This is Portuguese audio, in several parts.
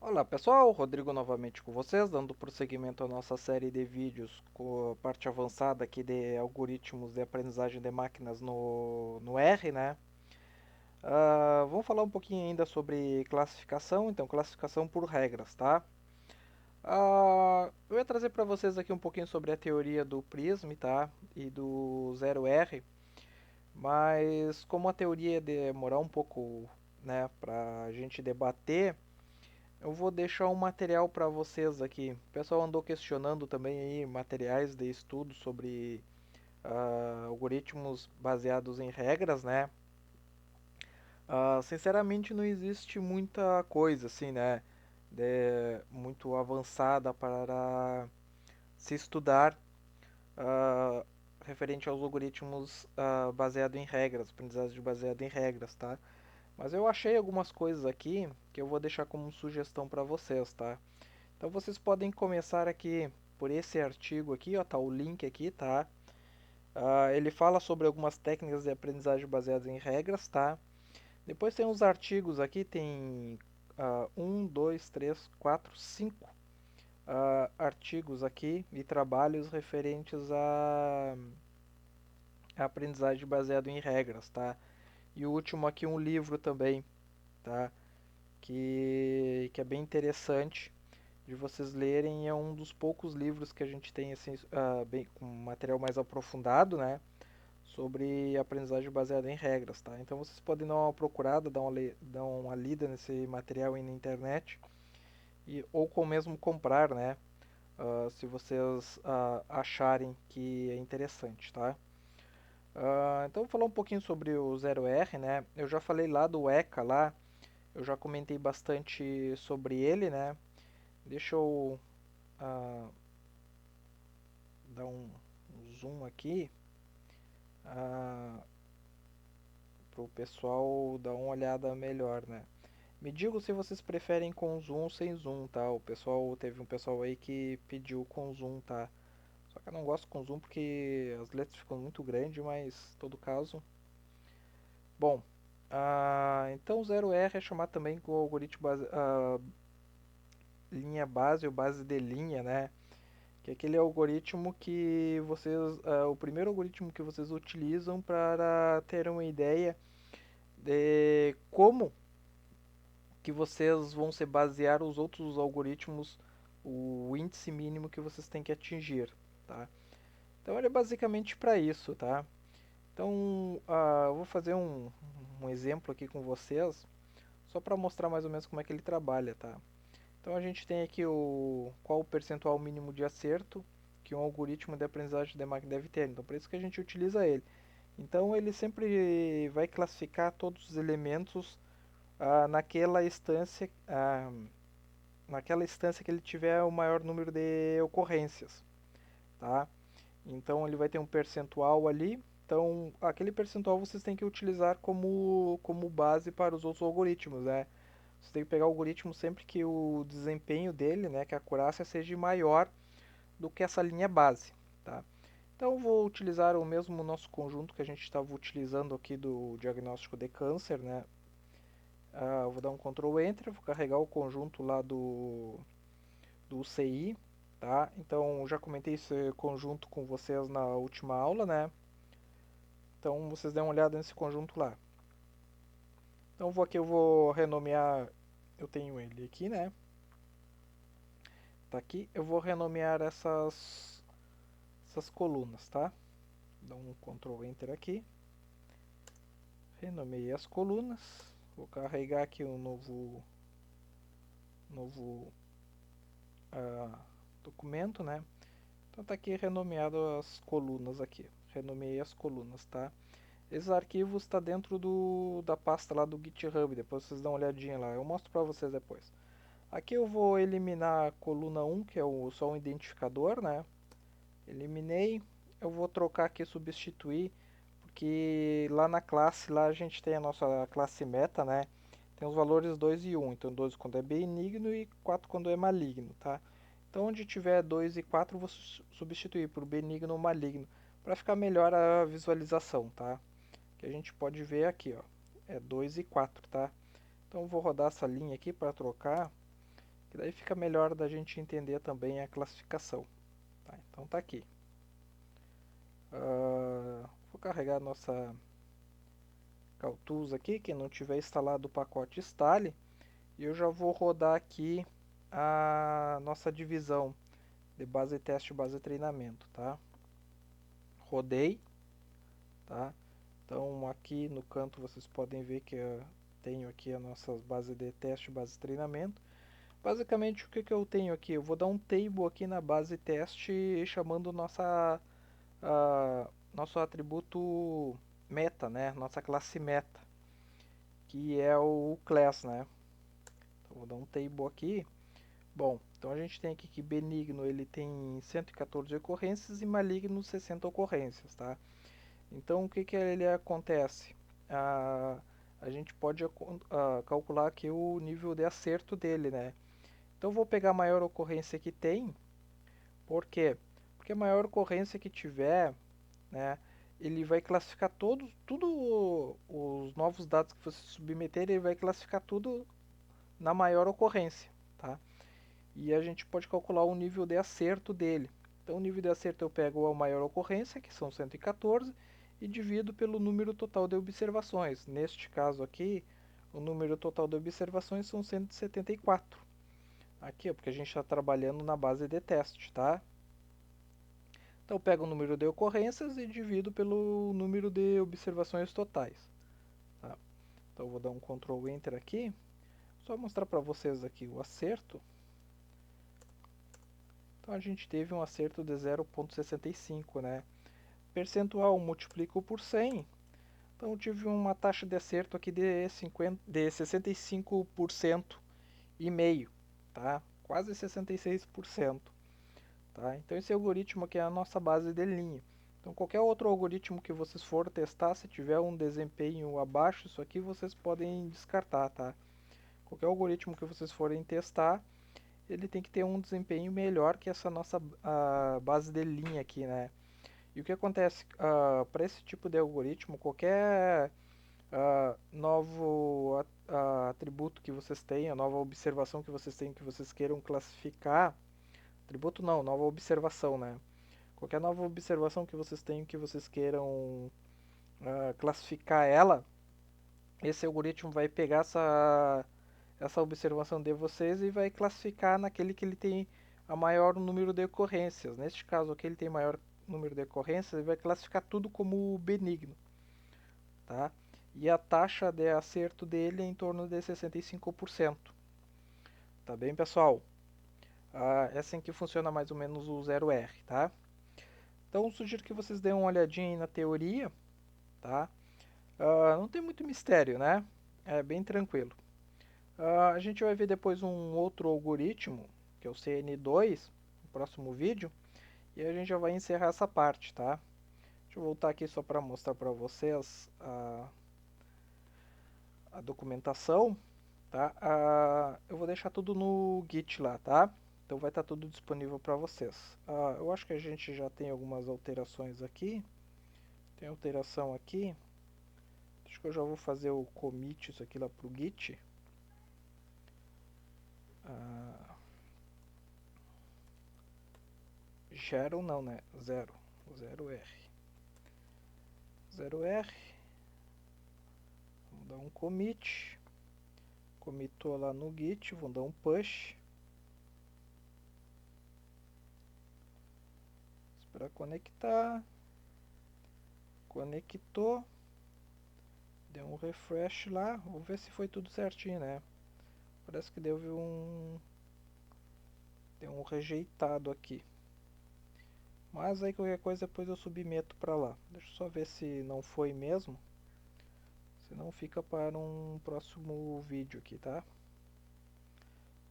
Olá pessoal, Rodrigo novamente com vocês, dando prosseguimento à nossa série de vídeos com a parte avançada aqui de algoritmos de aprendizagem de máquinas no R, né? Vamos falar um pouquinho ainda sobre classificação, então classificação por regras, tá? Eu ia trazer para vocês aqui um pouquinho sobre a teoria do Prism, tá? E do zero R, mas como a teoria demorar um pouco, né, para a gente debater. Eu vou deixar um material para vocês aqui. O pessoal andou questionando também aí materiais de estudo sobre algoritmos baseados em regras, né? Sinceramente não existe muita coisa assim, né? Muito avançada para se estudar ah, referente aos algoritmos baseados em regras, aprendizagem baseada em regras, tá? Mas eu achei algumas coisas aqui que eu vou deixar como sugestão para vocês, tá? Então vocês podem começar aqui por esse artigo aqui, ó, tá o link aqui, tá? Ele fala sobre algumas técnicas de aprendizagem baseadas em regras, tá? Depois tem os artigos aqui, tem um, dois, três, quatro, cinco artigos aqui e trabalhos referentes a aprendizagem baseada em regras, tá? E o último aqui um livro também, tá? Que é bem interessante de vocês lerem. É um dos poucos livros que a gente tem assim, bem, com material mais aprofundado, né, sobre aprendizagem baseada em regras, tá? Então vocês podem dar uma procurada, dar uma lida nesse material aí na internet ou com mesmo comprar, né, se vocês acharem que é interessante, tá? Então vou falar um pouquinho sobre o zero r, né? Eu já falei lá do ECA lá, eu já comentei bastante sobre ele, né? Deixa eu ah, dar um zoom aqui para o pessoal dar uma olhada melhor, né? Me digam se vocês preferem com zoom ou sem zoom, tá? Teve um pessoal aí que pediu com zoom, tá? Só que eu não gosto com zoom porque as letras ficam muito grandes, mas em todo caso. Bom, então zero r é chamado também com o algoritmo linha base ou base de linha, né? Que é aquele algoritmo que o primeiro algoritmo que vocês utilizam para ter uma ideia de como que vocês vão se basear os outros algoritmos, o índice mínimo que vocês têm que atingir, tá? Então ele é basicamente para isso, tá? Então eu vou fazer um exemplo aqui com vocês, só para mostrar mais ou menos como é que ele trabalha, tá? Então a gente tem aqui qual o percentual mínimo de acerto que um algoritmo de aprendizagem de máquina deve ter. Então por isso que a gente utiliza ele. Então ele sempre vai classificar todos os elementos naquela instância, naquela instância que ele tiver o maior número de ocorrências, tá? Então ele vai ter um percentual ali. Então aquele percentual vocês têm que utilizar como base para os outros algoritmos, né? Você tem que pegar o algoritmo sempre que o desempenho dele, né, que a acurácia seja maior do que essa linha base, tá? Então eu vou utilizar o mesmo nosso conjunto que a gente estava utilizando aqui do diagnóstico de câncer, né? Eu vou dar um Ctrl Enter, vou carregar o conjunto lá do UCI, tá? Então eu já comentei esse conjunto com vocês na última aula, né? Então vocês dêem uma olhada nesse conjunto lá. Então eu vou renomear, eu tenho ele aqui, né? Tá aqui, eu vou renomear essas colunas, tá? Dá um Ctrl Enter aqui, renomeei as colunas, vou carregar aqui um novo documento, né? Então tá aqui renomeado as colunas aqui, renomeei as colunas, tá? Esses arquivos está dentro da pasta lá do GitHub, depois vocês dão uma olhadinha lá, eu mostro para vocês depois. Aqui eu vou eliminar a coluna 1, que é só um identificador, né? Eliminei, eu vou trocar aqui, substituir, porque lá na classe, lá a gente tem a nossa classe meta, né? Tem os valores 2 e 1, então 2 quando é benigno e 4 quando é maligno, tá? Então onde tiver 2 e 4 eu vou substituir por benigno ou maligno, para ficar melhor a visualização, tá? Que a gente pode ver aqui, ó, é 2 e 4, tá? Então eu vou rodar essa linha aqui para trocar que daí fica melhor da gente entender também a classificação. Tá, então tá aqui. Vou carregar a nossa CalTools aqui, quem não tiver instalado o pacote instale, e eu já vou rodar aqui a nossa divisão de base teste e base treinamento, tá? Rodei, tá? Então aqui no canto vocês podem ver que eu tenho aqui a nossa base de teste e base de treinamento. Basicamente o que eu tenho aqui? Eu vou dar um table aqui na base teste chamando nosso atributo meta, né? Nossa classe meta, que é o class, né? Então vou dar um table aqui. Bom, então a gente tem aqui que benigno ele tem 114 ocorrências e maligno 60 ocorrências, tá? Então o que ele acontece? A gente pode calcular aqui o nível de acerto dele, né? Então eu vou pegar a maior ocorrência que tem. Por quê? Porque a maior ocorrência que tiver, né, ele vai classificar tudo os novos dados que você submeter, ele vai classificar tudo na maior ocorrência, tá? E a gente pode calcular o nível de acerto dele. Então o nível de acerto eu pego a maior ocorrência, que são 114, e divido pelo número total de observações. Neste caso aqui, o número total de observações são 174. Aqui, porque a gente está trabalhando na base de teste, tá? Então eu pego o número de ocorrências e divido pelo número de observações totais. Tá? Então eu vou dar um Ctrl Enter aqui, só mostrar para vocês aqui o acerto. Então a gente teve um acerto de 0,65, né? Percentual multiplico por 100, então eu tive uma taxa de acerto aqui de 65% e meio, tá? Quase 66%. Tá? Então esse algoritmo aqui é a nossa base de linha. Então qualquer outro algoritmo que vocês for testar, se tiver um desempenho abaixo disso aqui, vocês podem descartar, tá? Qualquer algoritmo que vocês forem testar, ele tem que ter um desempenho melhor que essa nossa base de linha aqui, né? E o que acontece para esse tipo de algoritmo, qualquer novo atributo que vocês tenham, nova observação que vocês tenham, que vocês queiram classificar, atributo não, nova observação, né? Qualquer nova observação que vocês tenham, que vocês queiram classificar ela, esse algoritmo vai pegar essa observação de vocês e vai classificar naquele que ele tem a maior número de ocorrências. Neste caso aqui ele tem maior número de ocorrências, ele vai classificar tudo como benigno, tá? E a taxa de acerto dele é em torno de 65%. Tá bem, pessoal? É assim que funciona mais ou menos o 0R, tá? Então, sugiro que vocês deem uma olhadinha aí na teoria, tá? Não tem muito mistério, né? É bem tranquilo. A gente vai ver depois um outro algoritmo, que é o CN2, no próximo vídeo, e a gente já vai encerrar essa parte, tá? Deixa eu voltar aqui só para mostrar para vocês a documentação, tá? Eu vou deixar tudo no Git lá, tá? Então vai estar tudo disponível para vocês. Eu acho que a gente já tem algumas alterações aqui. Tem alteração aqui. Acho que eu já vou fazer o commit isso aqui lá pro Git. Zero não, né? Zero. Zero R. Zero R. Vamos dar um commit. Commitou lá no Git. Vamos dar um push. Esperar conectar. Conectou. Deu um refresh lá. Vamos ver se foi tudo certinho, né? Parece que deu um rejeitado aqui. Mas aí qualquer coisa depois eu submeto para lá. Deixa eu só ver se não foi mesmo. Se não, fica para um próximo vídeo aqui, tá?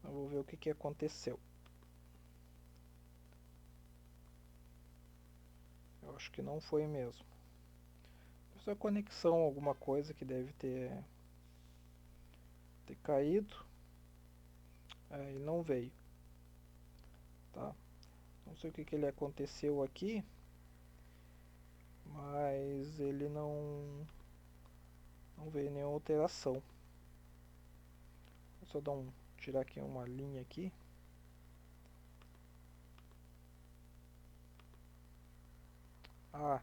Eu vou ver o que aconteceu. Eu acho que não foi mesmo. Só conexão, alguma coisa que deve ter caído. Ele não veio. Tá? Não sei o que ele aconteceu aqui. Mas ele não veio nenhuma alteração. Vou só dar um tirar aqui uma linha aqui. Ah,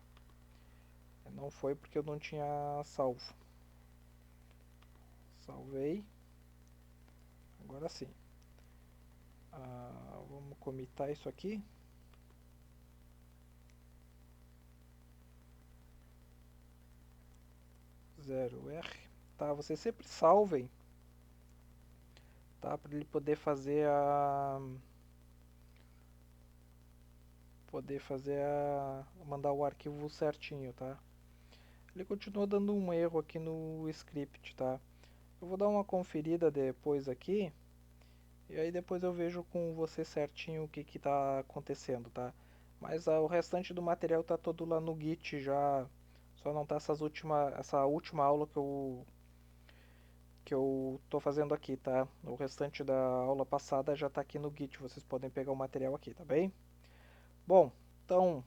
não foi porque eu não tinha salvo. Salvei. Agora sim. Vamos comitar isso aqui. 0R. Tá, vocês sempre salvem, tá? Para ele poder fazer mandar o arquivo certinho, tá? Ele continua dando um erro aqui no script, tá? Eu vou dar uma conferida depois aqui e aí depois eu vejo com você certinho o que que tá acontecendo, tá? Mas o restante do material tá todo lá no Git já, só não tá essa última aula que eu tô fazendo aqui, tá? O restante da aula passada já tá aqui no Git, vocês podem pegar o material aqui, tá bem? Bom, então,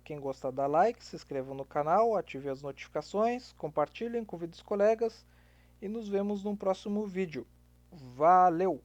quem gostar dá like, se inscreva no canal, ative as notificações, compartilhem, convide os colegas e nos vemos no próximo vídeo. Valeu!